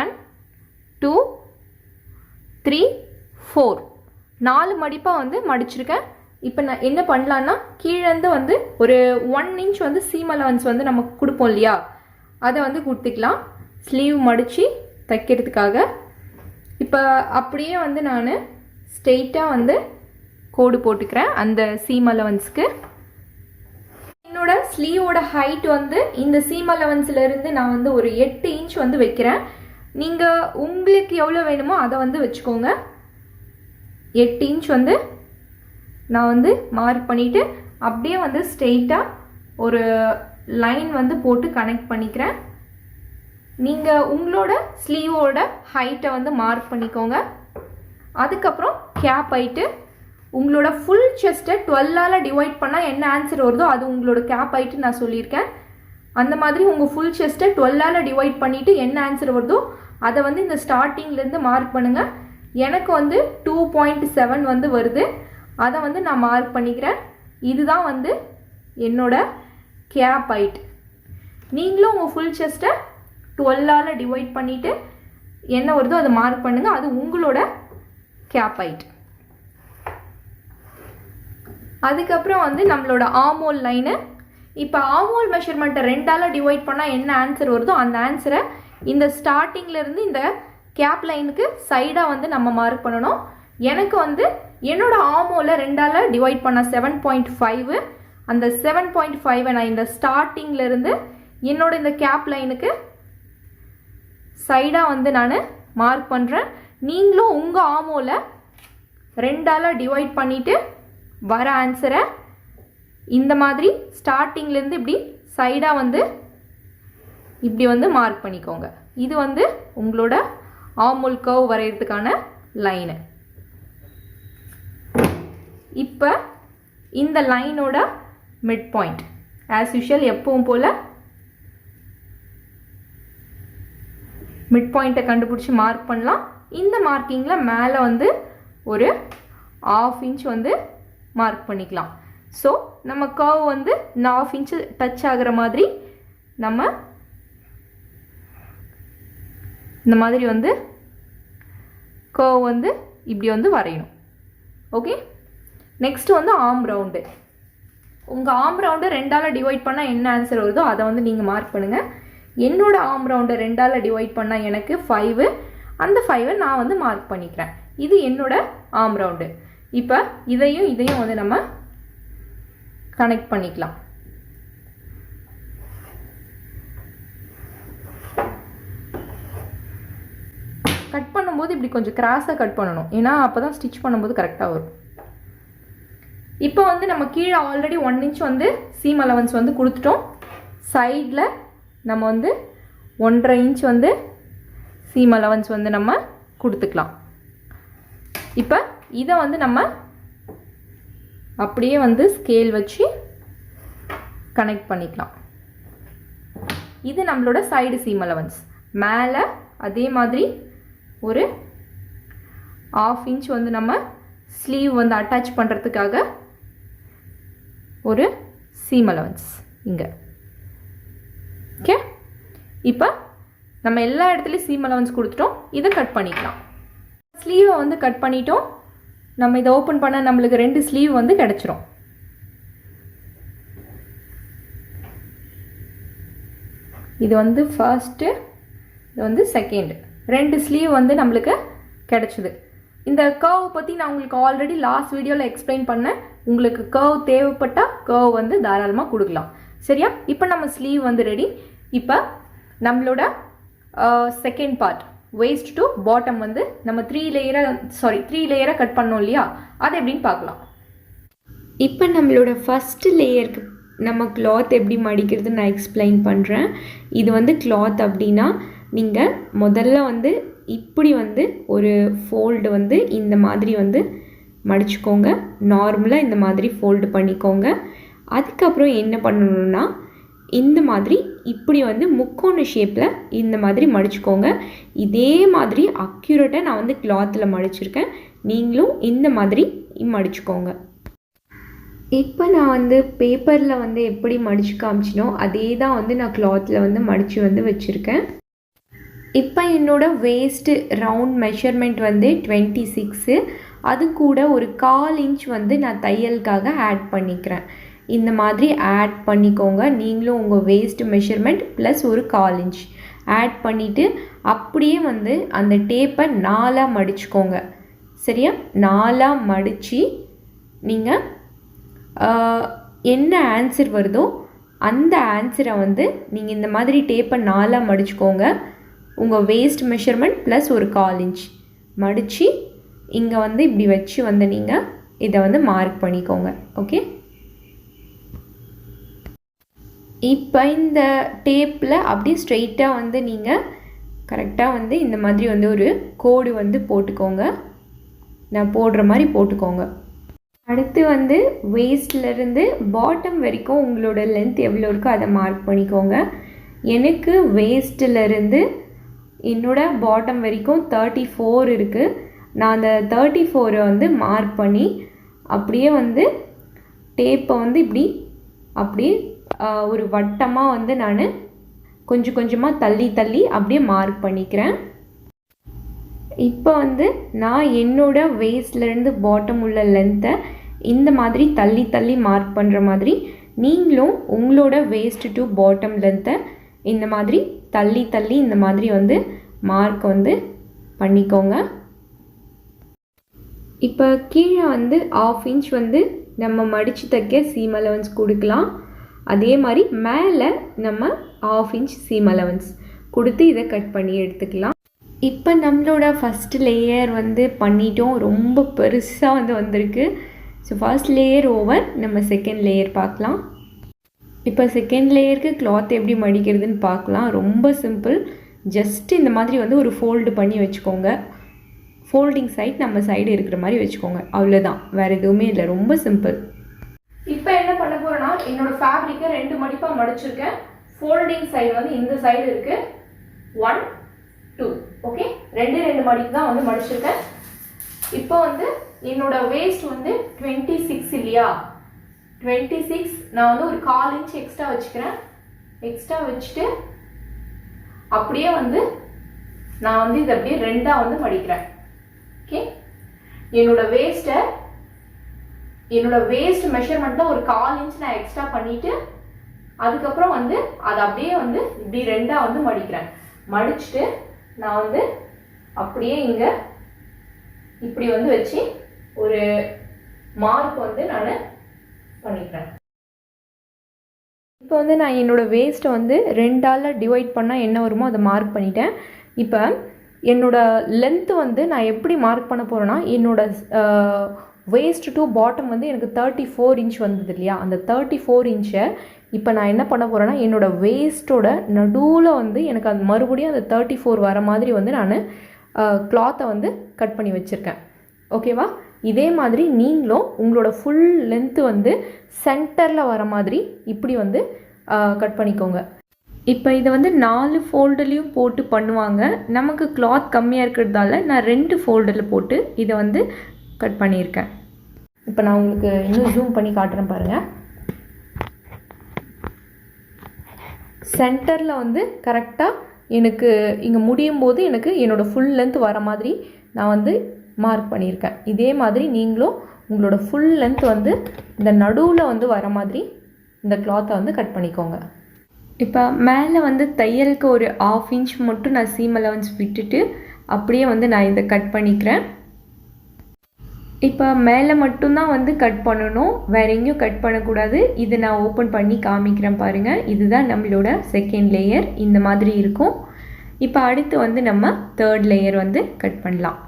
1 2 3 4 4 மடிப்பாக வந்து மடிச்சிருக்கேன். இப்போ நான் என்ன பண்ணலான்னா கீழேருந்து வந்து ஒரு 1 இன்ச் வந்து சீம் அலவன்ஸ் வந்து நமக்கு கொடுப்போம் இல்லையா, அதை வந்து கொடுத்துக்கலாம் ஸ்லீவ் மடித்து தைக்கிறதுக்காக. இப்போ அப்படியே வந்து நான் ஸ்ட்ரெயிட்டாக வந்து கோடு போட்டுக்கிறேன் அந்த சீம் அலவன்ஸ்க்கு. என்னோட ஸ்லீவோட ஹைட் வந்து இந்த சீம் அலவன்ஸ்லேருந்து நான் வந்து ஒரு 8 இன்ச் வந்து வைக்கிறேன். நீங்கள் உங்களுக்கு எவ்வளோ வேணுமோ அதை வந்து வச்சுக்கோங்க. 8 இன்ச் வந்து நான் வந்து மார்க் பண்ணிவிட்டு அப்படியே வந்து ஸ்ட்ரெயிட்டாக ஒரு லைன் வந்து போட்டு கனெக்ட் பண்ணிக்கிறேன். நீங்கள் உங்களோட ஸ்லீவோட ஹைட்டை வந்து மார்க் பண்ணிக்கோங்க. அதுக்கப்புறம் கேப் ஹைட்டு உங்களோட ஃபுல் செஸ்ட்டை 12ஆல் டிவைட் பண்ணால் என்ன ஆன்சர் வருதோ அது உங்களோட கேப் ஹைட்டு நான் சொல்லியிருக்கேன். அந்த மாதிரி உங்கள் ஃபுல் செஸ்ட்டை 12ஆல் டிவைட் பண்ணிவிட்டு என்ன ஆன்சர் வருதோ அதை வந்து இந்த ஸ்டார்டிங்லேருந்து மார்க் பண்ணுங்கள். எனக்கு வந்து 2.7 வந்து வருது. அதை வந்து நான் மார்க் பண்ணிக்கிறேன். இதுதான் வந்து என்னோட கேப் ஹைட். நீங்களும் உங்கள் ஃபுல் செஸ்ட்டை 12ஆல் டிவைட் பண்ணிவிட்டு என்ன வருதோ அதை மார்க் பண்ணுங்கள். அது உங்களோட கேப் ஹைட். அதுக்கப்புறம் வந்து நம்மளோட ஆர்மோல் லைனு. இப்போ ஆர்மோல் மெஷர்மெண்ட்டை 2ஆல் டிவைட் பண்ணால் என்ன ஆன்சர் வருதோ அந்த ஆன்சரை இந்த ஸ்டார்டிங்லேருந்து இந்த கேப் லைனுக்கு சைடாக வந்து நம்ம மார்க் பண்ணணும். எனக்கு வந்து என்னோட ஆர்மோலை 2ஆல் டிவைட் பண்ண 7.5. அந்த 7.5 நான் இந்த ஸ்டார்டிங்லேருந்து என்னோட இந்த கேப் லைனுக்கு சைடாக வந்து நான் மார்க் பண்ணுறேன். நீங்களும் உங்கள் ஆர்மோலை 2ஆல் டிவைட் பண்ணிவிட்டு வர ஆன்சரை இந்த மாதிரி ஸ்டார்டிங்லேருந்து இப்படி சைடாக வந்து இப்படி வந்து மார்க் பண்ணிக்கோங்க. இது வந்து உங்களோட ஆர்மோல் கர்வ் வரைகிறதுக்கான லைனு. இப்போ இந்த லைனோட மிட் பாயிண்ட் ஆஸ் யூஷுவல் எப்பவும் போல் மிட் பாயிண்ட்டை கண்டுபிடிச்சி மார்க் பண்ணலாம். இந்த மார்க்கிங்கில் மேலே வந்து ஒரு 1/2 இன்ச் வந்து மார்க் பண்ணிக்கலாம். ஸோ நம்ம கர்வ் வந்து 1/2 இன்ச்சு டச் ஆகிற மாதிரி நம்ம இந்த மாதிரி வந்து கர்வ் வந்து இப்படி வந்து வரையணும். ஓகே, நெக்ஸ்ட் வந்து ஆர்ம் ரவுண்டு. உங்கள் ஆர்ம் ரவுண்டை 2ஆல் டிவைட் பண்ணால் என்ன ஆன்சர் வருதோ அதை வந்து நீங்கள் மார்க் பண்ணுங்கள். என்னோட ஆர்ம் ரவுண்டை 2ஆல் டிவைட் பண்ணால் எனக்கு 5. அந்த 5 நான் வந்து மார்க் பண்ணிக்கிறேன். இது என்னோட ஆர்ம் ரவுண்டு. இப்போ இதையும் வந்து நம்ம கனெக்ட் பண்ணிக்கலாம். கட் பண்ணும்போது இப்படி கொஞ்சம் கிராஸாக கட் பண்ணணும், ஏன்னா அப்போ தான் ஸ்டிச் பண்ணும்போது கரெக்டாக வரும். இப்போ வந்து நம்ம கீழே ஆல்ரெடி 1 இன்ச் வந்து சீம் அலவன்ஸ் வந்து கொடுத்துட்டோம். சைடில் நம்ம வந்து 1.5 இன்ச் வந்து சீம் அலவன்ஸ் வந்து நம்ம கொடுத்துக்கலாம். இப்போ இதை வந்து நம்ம அப்படியே வந்து ஸ்கேல் வச்சு கனெக்ட் பண்ணிக்கலாம். இது நம்மளோட சைடு சீம் அலவன்ஸ். மேலே அதே மாதிரி ஒரு 1/2 இன்ச் வந்து நம்ம ஸ்லீவ் வந்து அட்டாச் பண்ணுறதுக்காக ஒரு சீம் அலவன்ஸ் இங்கே. ஓகே, இப்போ நம்ம எல்லா இடத்துலையும் சீம் அலவன்ஸ் கொடுத்துட்டோம். இதை கட் பண்ணிக்கலாம். ஸ்லீவை வந்து கட் பண்ணிட்டோம். நம்ம இதை ஓப்பன் பண்ணால் நம்மளுக்கு 2 ஸ்லீவ் வந்து கிடச்சிரும். இது வந்து ஃபர்ஸ்ட்டு, இது வந்து செகண்ட். 2 ஸ்லீவ் வந்து நம்மளுக்கு கிடச்சிது. இந்த கர்வ் பற்றி நான் உங்களுக்கு ஆல்ரெடி லாஸ்ட் வீடியோவில் எக்ஸ்பிளைன் பண்ணேன். உங்களுக்கு கர்வ் தேவைப்பட்டால் கர்வ் வந்து தாராளமாக கொடுக்கலாம். சரியா? இப்போ நம்ம ஸ்லீவ் வந்து ரெடி. இப்போ நம்மளோட second part waste to bottom வந்து நம்ம 3 லேயராக கட் பண்ணோம் இல்லையா, அது எப்படின்னு பார்க்கலாம். இப்போ நம்மளோட ஃபஸ்ட்டு லேயருக்கு நம்ம கிளாத் எப்படி மடிக்கிறது நான் எக்ஸ்பிளைன் பண்ணுறேன். இது வந்து கிளாத் அப்படின்னா நீங்கள் முதல்ல வந்து இப்படி வந்து ஒரு ஃபோல்டு வந்து இந்த மாதிரி வந்து மடிச்சுக்கோங்க. நார்மலாக இந்த மாதிரி ஃபோல்டு பண்ணிக்கோங்க. அதுக்கப்புறம் என்ன பண்ணணும்னா இந்த மாதிரி இப்படி வந்து முக்கோண ஷேப்பில் இந்த மாதிரி மடிச்சுக்கோங்க. இதே மாதிரி அக்யூரேட்டாக நான் வந்து கிளாத்தில் மடிச்சிருக்கேன். நீங்களும் இந்த மாதிரி மடிச்சுக்கோங்க. இப்போ நான் வந்து பேப்பரில் வந்து எப்படி மடித்து காமிச்சினோ அதே தான் வந்து நான் கிளாத்தில் வந்து மடித்து வந்து வச்சுருக்கேன். இப்போ என்னோடய வேஸ்ட்டு ரவுண்ட் மெஷர்மெண்ட் வந்து 26. அது கூட ஒரு 1/4 இன்ச் வந்து நான் தையலுக்காக ஆட் பண்ணிக்கிறேன். இந்த மாதிரி ஆட் பண்ணிக்கோங்க. நீங்களும் உங்கள் வேஸ்ட் மெஷர்மெண்ட் ப்ளஸ் ஒரு 1/4 இன்ச் ஆட் பண்ணிவிட்டு அப்படியே வந்து அந்த டேப்பை 4ஆக மடிச்சுக்கோங்க. சரியா? 4ஆக மடித்து நீங்கள் என்ன ஆன்சர் வருதோ அந்த ஆன்சரை வந்து நீங்கள் இந்த மாதிரி டேப்பை 4ஆக மடிச்சுக்கோங்க. உங்கள் வேஸ்ட் மெஷர்மெண்ட் ப்ளஸ் ஒரு 1/4 இன்ச் மடித்து இங்கே வந்து இப்படி வச்சு வந்து நீங்கள் இதை வந்து மார்க் பண்ணிக்கோங்க. ஓகே, இப்போ இந்த டேப்பில் அப்படியே ஸ்ட்ரெயிட்டாக வந்து நீங்கள் கரெக்டாக வந்து இந்த மாதிரி வந்து ஒரு கோடு வந்து போட்டுக்கோங்க. நான் போடுற மாதிரி போட்டுக்கோங்க. அடுத்து வந்து வேஸ்ட்லேருந்து பாட்டம் வரைக்கும் உங்களோட லென்த் எவ்வளோ இருக்கோ அதை மார்க் பண்ணிக்கோங்க. எனக்கு வேஸ்ட்டிலேருந்து என்னோட பாட்டம் வரைக்கும் 34 இருக்குது. நான் அந்த 34 வந்து மார்க் பண்ணி அப்படியே வந்து டேப்பை வந்து இப்படி அப்படியே ஒரு வட்டமாக வந்து நான் கொஞ்சம் கொஞ்சமாக தள்ளி தள்ளி அப்படியே மார்க் பண்ணிக்கிறேன். இப்போ வந்து நான் என்னோடய வேஸ்ட்லேருந்து பாட்டம் உள்ள லென்த்தை இந்த மாதிரி தள்ளி தள்ளி மார்க் பண்ணுற மாதிரி நீங்களும் உங்களோட வேஸ்ட் டு பாட்டம் லென்த்தை இந்த மாதிரி தள்ளி தள்ளி இந்த மாதிரி வந்து மார்க் வந்து பண்ணிக்கோங்க. இப்போ கீழே வந்து 1/2 இன்ச் வந்து நம்ம மடித்து தைக்க சீம் அலவன்ஸ் கொடுக்கலாம். அதே மாதிரி மேலே நம்ம 1/2 இன்ச் சீம் அலவன்ஸ் கொடுத்து இதை கட் பண்ணி எடுத்துக்கலாம். இப்போ நம்மளோட ஃபஸ்ட் லேயர் வந்து பண்ணிட்டோம். ரொம்ப பெருசாக வந்து வந்திருக்கு. So first layer over. நம்ம செகண்ட் லேயர் பார்க்கலாம். இப்போ செகண்ட் லேயருக்கு கிளாத் எப்படி மடிக்கிறதுன்னு பார்க்கலாம். ரொம்ப சிம்பிள். ஜஸ்ட் இந்த மாதிரி வந்து ஒரு ஃபோல்டு பண்ணி வச்சுக்கோங்க. ஃபோல்டிங் சைட் நம்ம சைடு இருக்கிற மாதிரி வச்சுக்கோங்க. அவ்வளோதான், வேறு எதுவுமே இல்லை. ரொம்ப சிம்பிள். இப்போ என்ன பண்ண போகிறேன்னா என்னோடய ஃபேப்ரிக்கை 2 மடிப்பாக மடிச்சிருக்கேன். ஃபோல்டிங் சைடு வந்து இந்த சைடு இருக்குது. 1 2 ஓகே, 2 மடிப்பு தான் வந்து மடிச்சிருக்கேன். இப்போ வந்து என்னோட வேஸ்ட் வந்து 26 இல்லையா, 26 நான் வந்து ஒரு 1/4 இன்ச் எக்ஸ்ட்ரா வச்சுக்கிறேன். எக்ஸ்ட்ரா வச்சுட்டு அப்படியே வந்து நான் வந்து இதை அப்படியே 2ஆக வந்து மடிக்கிறேன். ஓகே, என்னோட வேஸ்ட் மெஷர்மெண்ட்டில் ஒரு 1/4 இன்ச் நான் எக்ஸ்ட்ரா பண்ணிவிட்டு அதுக்கப்புறம் வந்து அதை அப்படியே வந்து இப்படி 2ஆக வந்து மடிக்கிறேன். மடிச்சுட்டு நான் வந்து அப்படியே இங்கே இப்படி வந்து வச்சு ஒரு மார்க் வந்து நான் பண்ணிக்கிறேன். இப்போ வந்து நான் என்னோடய வேஸ்ட்டை வந்து 2ஆல் டிவைட் பண்ணால் என்ன வருமோ அதை மார்க் பண்ணிட்டேன். இப்போ என்னோடய லென்த்து வந்து நான் எப்படி மார்க் பண்ண போகிறேன்னா என்னோட வேஸ்ட் டு பாட்டம் வந்து எனக்கு 34 இன்ச் வந்தது இல்லையா, அந்த 34 இன்ச்சை இப்போ நான் என்ன பண்ண போகிறேன்னா என்னோடய வேஸ்ட்டோட நடுவில் வந்து எனக்கு அது மறுபடியும் அந்த 34 வர மாதிரி வந்து நான் கிளாத்தை வந்து கட் பண்ணி வச்சுருக்கேன். ஓகேவா? இதே மாதிரி நீங்களும் உங்களோட ஃபுல் லென்த்து வந்து சென்டரில் வர மாதிரி இப்படி வந்து கட் பண்ணிக்கோங்க. இப்போ இதை வந்து 4 ஃபோல்டுலேயும் போட்டு பண்ணுவாங்க. நமக்கு கிளாத் கம்மியாக இருக்கிறதால நான் 2 ஃபோல்டில் போட்டு இதை வந்து கட் பண்ணியிருக்கேன். இப்போ நான் உங்களுக்கு இன்னும் ஜூம் பண்ணி காட்டுறேன் பாருங்கள். சென்டரில் வந்து கரெக்டாக எனக்கு இங்கே முடியும் போது எனக்கு என்னோடய ஃபுல் லென்த் வர மாதிரி நான் வந்து மார்க் பண்ணியிருக்கேன். இதே மாதிரி நீங்களும் உங்களோட ஃபுல் லென்த் வந்து இந்த நடுவில் வந்து வர மாதிரி இந்த கிளாத்தை வந்து கட் பண்ணிக்கோங்க. இப்போ மேலே வந்து தையலுக்கு ஒரு 1/2 இன்ச் மட்டும் நான் சீம் அலவன்ஸ் விட்டுட்டு அப்படியே வந்து நான் இதை கட் பண்ணிக்கிறேன். இப்போ மேலே மட்டும்தான் வந்து கட் பண்ணணும், வேறு எங்கேயும் கட் பண்ணக்கூடாது. இது நான் ஓப்பன் பண்ணி காமிக்கிறேன் பாருங்கள். இதுதான் நம்மளோட செகண்ட் லேயர், இந்த மாதிரி இருக்கும். இப்போ அடுத்து வந்து நம்ம தேர்ட் லேயர் வந்து கட் பண்ணலாம்.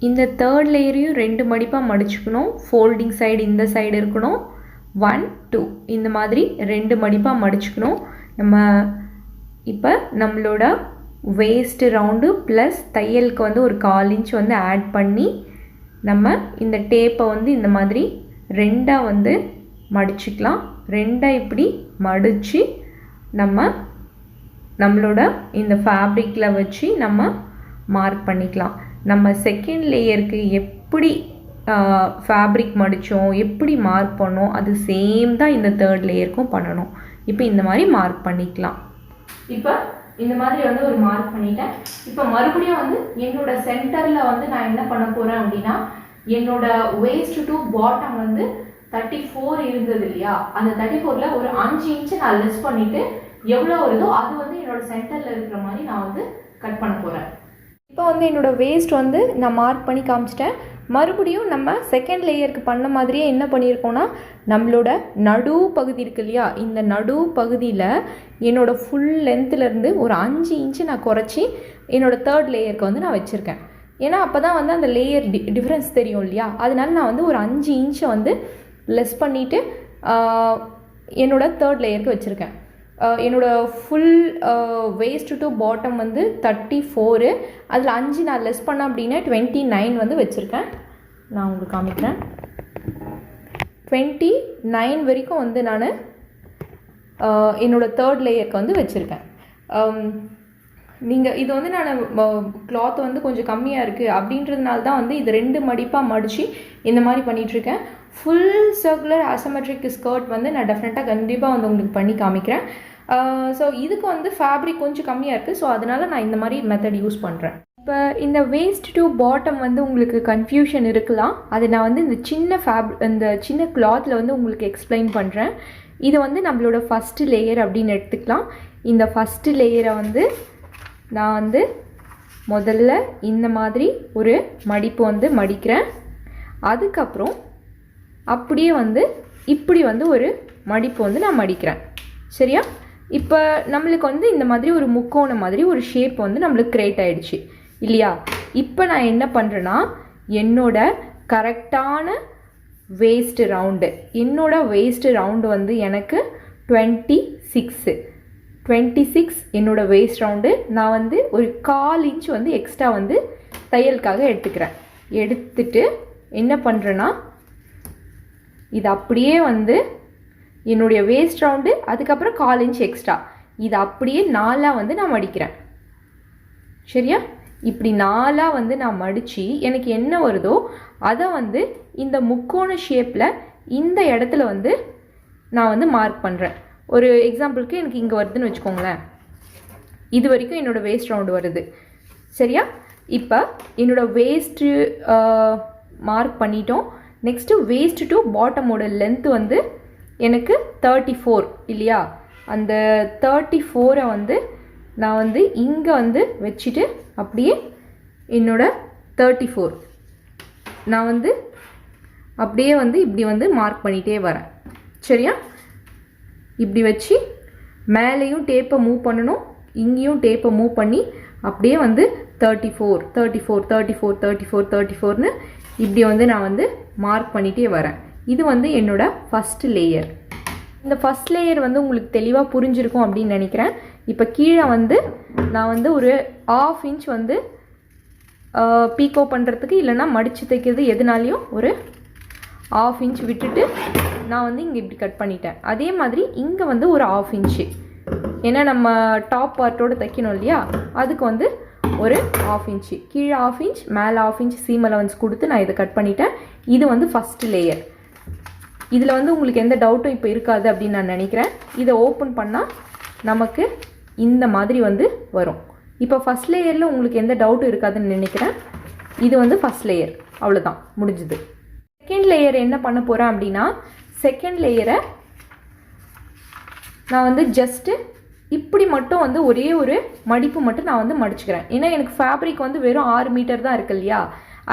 இந்த தேர்ட் லேயரையும் 2 மடிப்பாக மடிச்சுக்கணும். ஃபோல்டிங் சைடு இந்த சைடு இருக்கணும். 1 2 இந்த மாதிரி 2 மடிப்பாக மடிச்சுக்கணும். நம்ம இப்போ நம்மளோட வேஸ்ட் ரவுண்டு ப்ளஸ் தையலுக்கு வந்து ஒரு 1/4 இன்ச் வந்து ஆட் பண்ணி நம்ம இந்த டேப்பை வந்து இந்த மாதிரி 2ஆக வந்து மடிச்சுக்கலாம். 2ஆக இப்படி மடித்து நம்மளோட இந்த ஃபேப்ரிக்கில் வச்சு நம்ம மார்க் பண்ணிக்கலாம். நம்ம செகண்ட் லேயருக்கு எப்படி ஃபேப்ரிக் மடித்தோம், எப்படி மார்க் பண்ணோம், அது சேம் தான் இந்த தேர்ட் லேயருக்கும் பண்ணணும். இப்போ இந்த மாதிரி மார்க் பண்ணிக்கலாம். இப்போ இந்த மாதிரி வந்து ஒரு மார்க் பண்ணிட்டேன். இப்போ மறுபடியும் வந்து என்னோட சென்டரில் வந்து நான் என்ன பண்ண போகிறேன் அப்படின்னா, என்னோட வேஸ்ட் டு பாட்டம் வந்து 34 இருந்தது இல்லையா, அந்த 34ல் ஒரு 5 இன்ச்சு நான் லெஸ் பண்ணிவிட்டு எவ்வளோ வருதோ அது வந்து என்னோட சென்டரில் இருக்கிற மாதிரி நான் வந்து கட் பண்ண போகிறேன். இப்போ வந்து என்னோடய வேஸ்ட் வந்து நான் மார்க் பண்ணி காமிச்சிட்டேன். மறுபடியும் நம்ம செகண்ட் லேயருக்கு பண்ண மாதிரியே என்ன பண்ணியிருக்கோன்னா, நம்மளோட நடு பகுதி இருக்கு இல்லையா, இந்த நடு பகுதியில் என்னோடய ஃபுல் லென்த்துலேருந்து ஒரு 5 இன்ச்சு நான் குறைச்சி என்னோடய தேர்ட் லேயருக்கு வந்து நான் வச்சுருக்கேன். ஏன்னா அப்போ தான் வந்து அந்த லேயர் டிஃப்ரென்ஸ் தெரியும் இல்லையா, அதனால நான் வந்து ஒரு 5 இன்ச்சை வந்து லெஸ் பண்ணிவிட்டு என்னோடய தேர்ட் லேயருக்கு வச்சுருக்கேன். என்னோடய ஃபுல் வேஸ்ட் டு பாட்டம் வந்து 34, அதில் 5 நான் லெஸ் பண்ணேன் அப்படின்னா 29 வந்து வச்சுருக்கேன். நான் உங்களுக்கு காமிக்கிறேன். 29 வரைக்கும் வந்து நான் என்னோடய தேர்ட் லேயருக்கு வந்து வச்சுருக்கேன். நீங்கள் இது வந்து நான் கிளாத் வந்து கொஞ்சம் கம்மியாக இருக்குது அப்படின்றதுனால தான் வந்து இது 2 மடிப்பாக மடித்து இந்த மாதிரி பண்ணிகிட்ருக்கேன். ஃபுல் சர்க்குலர் அசிமெட்ரிக் ஸ்கர்ட் வந்து நான் டெஃபினட்டாக கண்டிப்பாக வந்து உங்களுக்கு பண்ணி காமிக்கிறேன். ஸோ இதுக்கு வந்து ஃபேப்ரிக் கொஞ்சம் கம்மியாக இருக்குது, ஸோ அதனால் நான் இந்த மாதிரி மெத்தட் யூஸ் பண்ணுறேன். இப்போ இந்த வேஸ்ட் டு பாட்டம் வந்து உங்களுக்கு கன்ஃபியூஷன் இருக்கலாம். அதை நான் வந்து இந்த சின்ன கிளாத்தில் வந்து உங்களுக்கு எக்ஸ்பிளைன் பண்ணுறேன். இது வந்து நம்மளோட ஃபஸ்ட்டு லேயர் அப்படின்னு எடுத்துக்கலாம். இந்த ஃபஸ்ட்டு லேயரை வந்து நான் வந்து முதல்ல இந்த மாதிரி ஒரு மடிப்பு வந்து மடிக்கிறேன். அதுக்கப்புறம் அப்படியே வந்து இப்படி வந்து ஒரு மடிப்பு வந்து நான் மடிக்கிறேன். சரியா? இப்போ நம்மளுக்கு வந்து இந்த மாதிரி ஒரு முக்கோணம் மாதிரி ஒரு ஷேப் வந்து நம்மளுக்கு க்ரியேட் ஆகிடுச்சு இல்லையா? இப்போ நான் என்ன பண்ணுறேன்னா, என்னோட கரெக்டான வேஸ்ட் ரவுண்டு வந்து எனக்கு 26 என்னோட வேஸ்ட் ரவுண்டு. நான் வந்து ஒரு 1/4 இன்ச் வந்து எக்ஸ்ட்ரா வந்து தையலுக்காக எடுத்துட்டு என்ன பண்ணுறேன்னா, இது அப்படியே வந்து என்னுடைய வேஸ்ட் ரவுண்டு, அதுக்கப்புறம் 1/4 இன்ச் எக்ஸ்ட்ரா, இது அப்படியே 4ஆக வந்து நான் மடிக்கிறேன். சரியா? இப்படி 4ஆக வந்து நான் மடித்து எனக்கு என்ன வருதோ அதை வந்து இந்த முக்கோண ஷேப்பில் இந்த இடத்துல வந்து நான் வந்து மார்க் பண்ணுறேன். ஒரு எக்ஸாம்பிளுக்கு எனக்கு இங்கே வருதுன்னு வச்சுக்கோங்களேன். இது வரைக்கும் என்னோடய வேஸ்ட் ரவுண்டு வருது. சரியா? இப்போ என்னோடய வேஸ்ட்டு மார்க் பண்ணிட்டோம். நெக்ஸ்ட்டு வேஸ்ட் டு பாட்டமோட லென்த்து வந்து எனக்கு 34 இல்லையா? அந்த 34 வந்து நான் வந்து இங்கே வந்து வச்சுட்டு அப்படியே என்னோட 34 நான் வந்து அப்படியே வந்து இப்படி வந்து மார்க் பண்ணிகிட்டே வரேன். சரியா? இப்படி வச்சு மேலேயும் டேப்பை மூவ் பண்ணணும், இங்கேயும் டேப்பை மூவ் பண்ணி அப்படியே வந்து 34ன்னு இப்படி வந்து நான் வந்து மார்க் பண்ணிகிட்டே வரேன். இது வந்து என்னோட ஃபஸ்ட் லேயர். இந்த ஃபஸ்ட் லேயர் வந்து உங்களுக்கு தெளிவாக புரிஞ்சிருக்கும் அப்படின்னு நினைக்கிறேன். இப்போ கீழே வந்து நான் வந்து ஒரு 1/2 இன்ச் வந்து பீக்கோ பண்ணுறதுக்கு இல்லைனா மடித்து தைக்கிறது எதுனாலையும் ஒரு 1/2 இன்ச் விட்டுட்டு நான் வந்து இங்கே இப்படி கட் பண்ணிட்டேன். அதே மாதிரி இங்கே வந்து ஒரு 1/2 இன்ச்சு, ஏன்னா நம்ம டாப் பார்ட்டோடு தைக்கணும் இல்லையா, அதுக்கு வந்து ஒரு 1/2 இன்ச்சு, கீழே 1/2 இன்ச் மேலே 1/2 இன்ச் சீம் அலவன்ஸ் கொடுத்து நான் இதை கட் பண்ணிட்டேன். இது வந்து ஃபஸ்ட்டு லேயர். இதில் வந்து உங்களுக்கு எந்த டவுட்டும் இப்போ இருக்காது அப்படின்னு நான் நினைக்கிறேன். இதை ஓப்பன் பண்ணால் நமக்கு இந்த மாதிரி வந்து வரும். இப்போ ஃபஸ்ட் லேயரில் உங்களுக்கு எந்த டவுட்டும் இருக்காதுன்னு நினைக்கிறேன். இது வந்து ஃபர்ஸ்ட் லேயர், அவ்வளோதான், முடிஞ்சுது. செகண்ட் லேயர் என்ன பண்ண போகிறேன் அப்படின்னா, செகண்ட் லேயரை நான் வந்து ஜஸ்ட்டு இப்படி மட்டும் வந்து ஒரே ஒரு மடிப்பு மட்டும் நான் வந்து மடிச்சுக்கிறேன். ஏன்னா எனக்கு ஃபேப்ரிக் வந்து வெறும் 6 மீட்டர் தான் இருக்கு இல்லையா,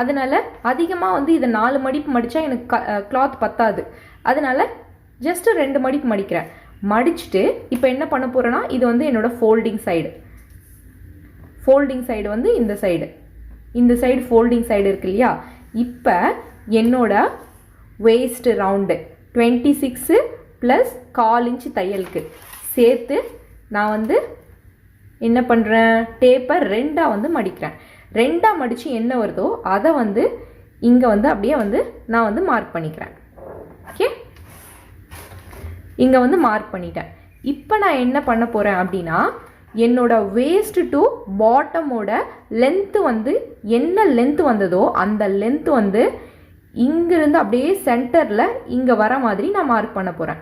அதனால் அதிகமாக வந்து இதை 4 மடிப்பு மடித்தா எனக்கு கிளாத் பத்தாது. அதனால் ஜஸ்ட்டு 2 மடிப்பு மடிக்கிறேன். மடிச்சுட்டு இப்போ என்ன பண்ண போகிறேன்னா, இது வந்து என்னோடய ஃபோல்டிங் சைடு வந்து இந்த சைடு ஃபோல்டிங் சைடு இருக்கு இல்லையா. இப்போ என்னோட வேஸ்ட் ரவுண்டு 26 + 1/4 இன்ச்சு தையலுக்கு சேர்த்து நான் வந்து என்ன பண்ணுறேன், டேப்பை 2ஆக வந்து மடிக்கிறேன். 2ஆக மடித்து என்ன வருதோ அதை வந்து இங்கே வந்து அப்படியே வந்து நான் வந்து மார்க் பண்ணிக்கிறேன். ஓகே, இங்கே வந்து மார்க் பண்ணிட்டேன். இப்போ நான் என்ன பண்ண போகிறேன் அப்படின்னா, என்னோட வேஸ்ட் டு பாட்டமோட லென்த்து வந்து என்ன லென்த்து வந்ததோ அந்த லென்த்து வந்து இங்கிருந்து அப்படியே சென்டரில் இங்கே வர மாதிரி நான் மார்க் பண்ண போகிறேன்.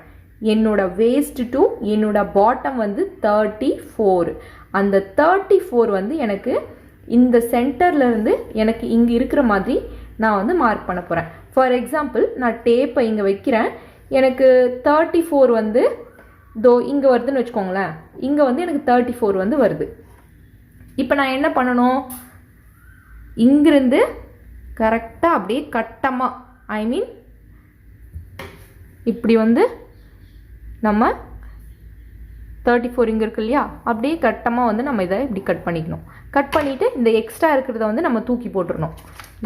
என்னோட வேஸ்ட் டு என்னோட பாட்டம் வந்து 34. அந்த 34 வந்து எனக்கு இந்த சென்டர்லேருந்து எனக்கு இங்கே இருக்கிற மாதிரி நான் வந்து மார்க் பண்ண போகிறேன். ஃபார் எக்ஸாம்பிள், நான் டேப்பை இங்கே வைக்கிறேன். எனக்கு 34 வந்து இங்கே வருதுன்னு வச்சுக்கோங்களேன். இங்கே வந்து எனக்கு 34 வந்து வருது. இப்போ நான் என்ன பண்ணணும், இங்கிருந்து கரெக்டாக அப்படியே கட்டமாக, ஐ மீன் இப்படி வந்து நம்ம 34 இங்கே இருக்கு இல்லையா, அப்படியே கட்டமாக வந்து நம்ம இதை இப்படி கட் பண்ணிக்கணும். கட் பண்ணிவிட்டு இந்த எக்ஸ்ட்ரா இருக்கிறத வந்து நம்ம தூக்கி போட்டுடணும்.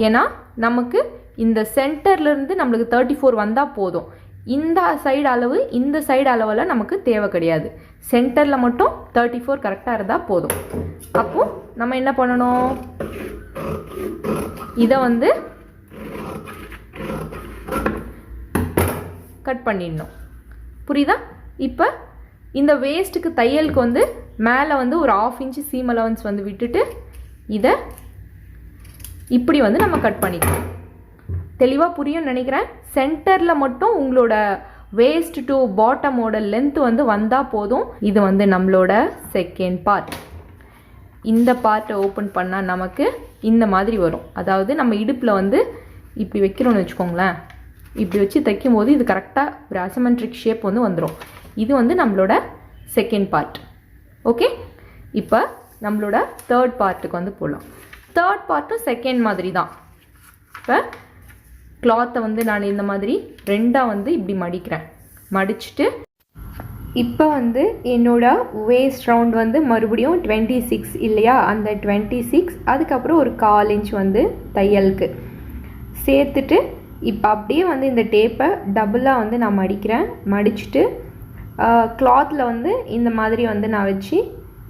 ஏன்னா நமக்கு இந்த சென்டர்லேருந்து நம்மளுக்கு 34 வந்தால் போதும். இந்த சைடு அளவு இந்த சைடு அளவெல்லாம் நமக்கு தேவை கிடையாது. சென்டரில் மட்டும் 34 கரெக்டாக இருந்தால் போதும். அப்போது நம்ம என்ன பண்ணணும், இதை வந்து கட் பண்ணிடணும். புரியுதா? இப்போ இந்த வேஸ்ட்டுக்கு தையலுக்கு வந்து மேலே வந்து ஒரு 1/2 இன்ச்சு சீம் அலவன்ஸ் வந்து விட்டுட்டு இதை இப்படி வந்து நம்ம கட் பண்ணிக்கணும். தெளிவாக புரியும்னு நினைக்கிறேன். சென்டரில் மட்டும் உங்களோட வேஸ்ட் டு பாட்டமோட லென்த் வந்து வந்தால் போதும். இது வந்து நம்மளோட செகண்ட் பார்ட். இந்த பார்ட்டை ஓப்பன் பண்ணால் நமக்கு இந்த மாதிரி வரும். அதாவது நம்ம இடுப்பில் வந்து இப்படி வைக்கிறோன்னு வச்சுக்கோங்களேன். இப்படி வச்சு தைக்கும் போது இது கரெக்டாக ஒரு அசிமெட்ரிக் ஷேப் வந்து வந்துடும். இது வந்து நம்மளோட செகண்ட் பார்ட். ஓகே, இப்போ நம்மளோட தேர்ட் பார்ட்டுக்கு வந்து போகலாம். தேர்ட் பார்ட்டும் செகண்ட் மாதிரி தான். இப்போ கிளாத்தை வந்து நான் இந்த மாதிரி 2ஆக வந்து இப்படி மடிக்கிறேன். மடிச்சுட்டு இப்போ வந்து என்னோட வேஸ்ட் ரவுண்ட் வந்து மறுபடியும் 26 இல்லையா, அந்த 26 அதுக்கப்புறம் ஒரு 1/4 இன்ச் வந்து தையலுக்கு சேர்த்துட்டு இப்போ அப்படியே வந்து இந்த டேப்பை டபுளாக வந்து நான் மடிக்கிறேன். மடிச்சுட்டு கிளாத்தில் வந்து இந்த மாதிரி வந்து நான் வச்சு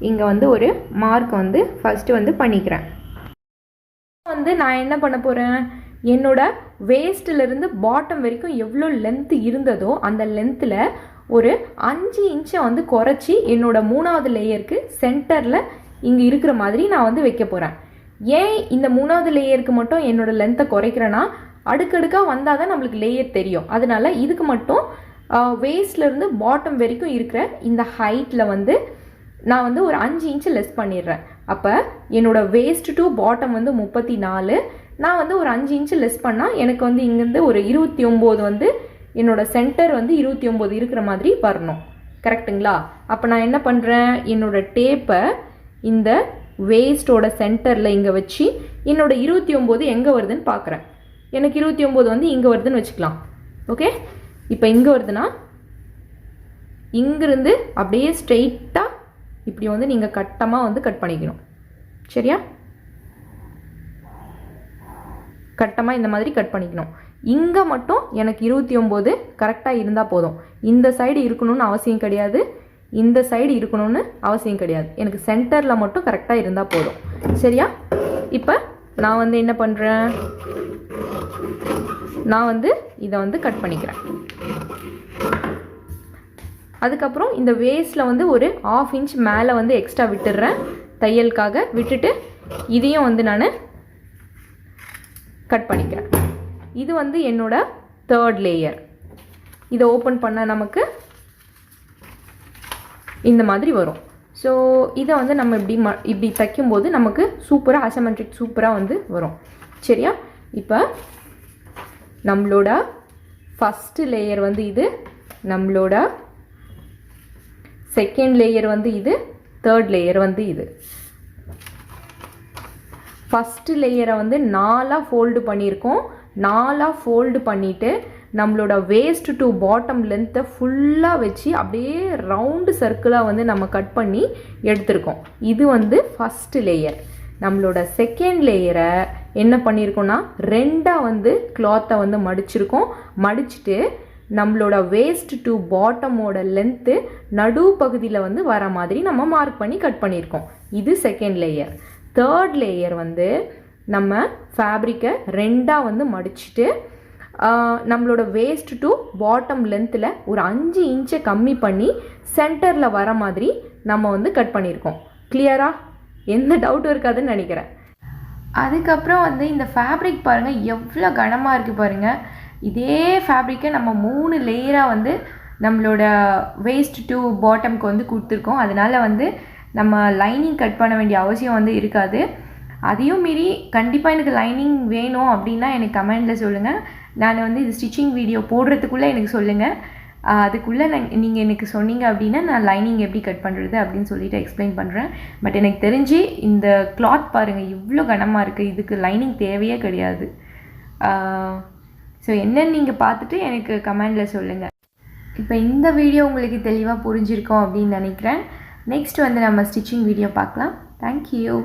இங்கே வந்து ஒரு மார்க் வந்து ஃபஸ்ட்டு வந்து பண்ணிக்கிறேன். வந்து நான் என்ன பண்ண போகிறேன், என்னோட வேஸ்ட்டிலிருந்து பாட்டம் வரைக்கும் எவ்வளோ லென்த்து இருந்ததோ அந்த லென்த்தில் ஒரு 5 இன்ச்சை வந்து குறைச்சி என்னோட 3வது லேயருக்கு சென்டரில் இங்கே இருக்கிற மாதிரி நான் வந்து வைக்க போகிறேன். ஏன் இந்த 3வது லேயருக்கு மட்டும் என்னோட லென்த்தை குறைக்கிறேன்னா, அடுக்கடுக்காக வந்தால் தான் நம்மளுக்கு லேயர் தெரியும். அதனால இதுக்கு மட்டும் வேஸ்ட்லேருந்து பாட்டம் வரைக்கும் இருக்கிற இந்த ஹைட்டில் வந்து நான் வந்து ஒரு 5 இன்ச்சு லெஸ் பண்ணிடுறேன். அப்போ என்னோட வேஸ்ட் டு பாட்டம் வந்து 34, நான் வந்து ஒரு 5 இன்ச்சு லெஸ் பண்ணால் எனக்கு வந்து இங்கேருந்து ஒரு 29 வந்து என்னோட சென்டர் வந்து 29 இருக்கிற மாதிரி வரணும். கரெக்டுங்களா? அப்போ நான் என்ன பண்ணுறேன், என்னோட டேப்பை இந்த வேஸ்ட்டோட சென்டரில் இங்கே வச்சு என்னோட 29 எங்கே வருதுன்னு பார்க்குறேன். எனக்கு 29 வந்து இங்கே வருதுன்னு வச்சுக்கலாம். ஓகே, இப்போ இங்கே வருதுன்னா இங்கிருந்து அப்படியே ஸ்ட்ரெயிட்டாக இப்படி வந்து நீங்கள் கட்டமாக வந்து கட் பண்ணிக்கணும். சரியா? கட்டமாக இந்த மாதிரி கட் பண்ணிக்கணும். இங்கே மட்டும் எனக்கு 29 கரெக்டாக இருந்தால் போதும். இந்த சைடு இருக்கணும்னு அவசியம் கிடையாது, இந்த சைடு இருக்கணும்னு அவசியம் கிடையாது. எனக்கு சென்டரில் மட்டும் கரெக்டாக இருந்தால் போதும். சரியா? இப்போ நான் வந்து என்ன பண்ணுறேன், நான் வந்து இதை வந்து கட் பண்ணிக்கிறேன். அதுக்கப்புறம் இந்த வேஸ்ட்டில் வந்து ஒரு 1/2 இன்ச் மேலே வந்து எக்ஸ்ட்ரா விட்டுடுறேன் தையலுக்காக. விட்டுட்டு இதையும் வந்து நான் கட் பண்ணிக்கிறேன். இது வந்து என்னோட தேர்ட் லேயர். இதை ஓப்பன் பண்ணால் நமக்கு இந்த மாதிரி வரும். ஸோ இதை வந்து நம்ம இப்படி தைக்கும்போது நமக்கு சூப்பராக அசிமெட்ரிக் சூப்பராக வந்து வரும். சரியா? இப்போ நம்மளோட ஃபஸ்ட்டு லேயர் வந்து இது, நம்மளோட செகண்ட் லேயர் வந்து இது, தேர்ட் லேயர் வந்து இது. ஃபஸ்ட்டு லேயரை வந்து 4ஆக ஃபோல்டு பண்ணியிருக்கோம். 4ஆக ஃபோல்டு பண்ணிவிட்டு நம்மளோட வேஸ்ட் டு பாட்டம் லென்த்தை ஃபுல்லாக வச்சு அப்படியே ரவுண்டு சர்க்கிளாக வந்து நம்ம கட் பண்ணி எடுத்திருக்கோம். இது வந்து ஃபஸ்ட்டு லேயர். நம்மளோட செகண்ட் லேயரை என்ன பண்ணியிருக்கோன்னா 2ஆக வந்து கிளாத்தை வந்து மடிச்சிருக்கோம். மடிச்சுட்டு நம்மளோட வேஸ்ட் டு பாட்டமோட லென்த்து நடு பகுதியில் வந்து வர மாதிரி நம்ம மார்க் பண்ணி கட் பண்ணியிருக்கோம். இது செகண்ட் லேயர். தேர்ட் லேயர் வந்து நம்ம ஃபேப்ரிக்கை 2ஆக வந்து மடிச்சுட்டு நம்மளோட வேஸ்ட் டு பாட்டம் லென்த்தில் ஒரு 5 இன்ச்சை கம்மி பண்ணி சென்டரில் வர மாதிரி நம்ம வந்து கட் பண்ணியிருக்கோம். கிளியரா? எந்த டவுட்டும் இருக்காதுன்னு நினைக்கிறேன். அதுக்கப்புறம் வந்து இந்த ஃபேப்ரிக் பாருங்கள் எவ்வளோ கனமாக இருக்குது பாருங்கள். இதே ஃபேப்ரிக்கை நம்ம 3 லேயராக வந்து நம்மளோட வேஸ்ட் டு பாட்டம்க்கு வந்து கொடுத்துருக்கோம். அதனால் வந்து நம்ம லைனிங் கட் பண்ண வேண்டிய அவசியம் வந்து இருக்காது. அதையும் மீறி கண்டிப்பாக எனக்கு லைனிங் வேணும் அப்படின்னா எனக்கு கமெண்டில் சொல்லுங்கள். நான் வந்து இது ஸ்டிச்சிங் வீடியோ போடுறதுக்குள்ளே எனக்கு சொல்லுங்கள். அதுக்குள்ளே நீங்கள் எனக்கு சொன்னீங்க அப்படின்னா நான் லைனிங் எப்படி கட் பண்ணுறது அப்படின்னு சொல்லிட்டு எக்ஸ்பிளைன் பண்ணுறேன். பட் எனக்கு தெரிஞ்சு இந்த கிளாத் பாருங்கள் இவ்வளோ கனமாக இருக்குது. இதுக்கு லைனிங் தேவையே கிடையாது. ஸோ என்னன்னு நீங்கள் பார்த்துட்டு எனக்கு கமெண்டில் சொல்லுங்கள். இப்போ இந்த வீடியோ உங்களுக்கு தெளிவாக புரிஞ்சிருக்கோம் அப்படின்னு நினைக்கிறேன். நெக்ஸ்ட் வந்து நம்ம ஸ்டிச்சிங் வீடியோ பார்க்கலாம். தேங்க்யூ.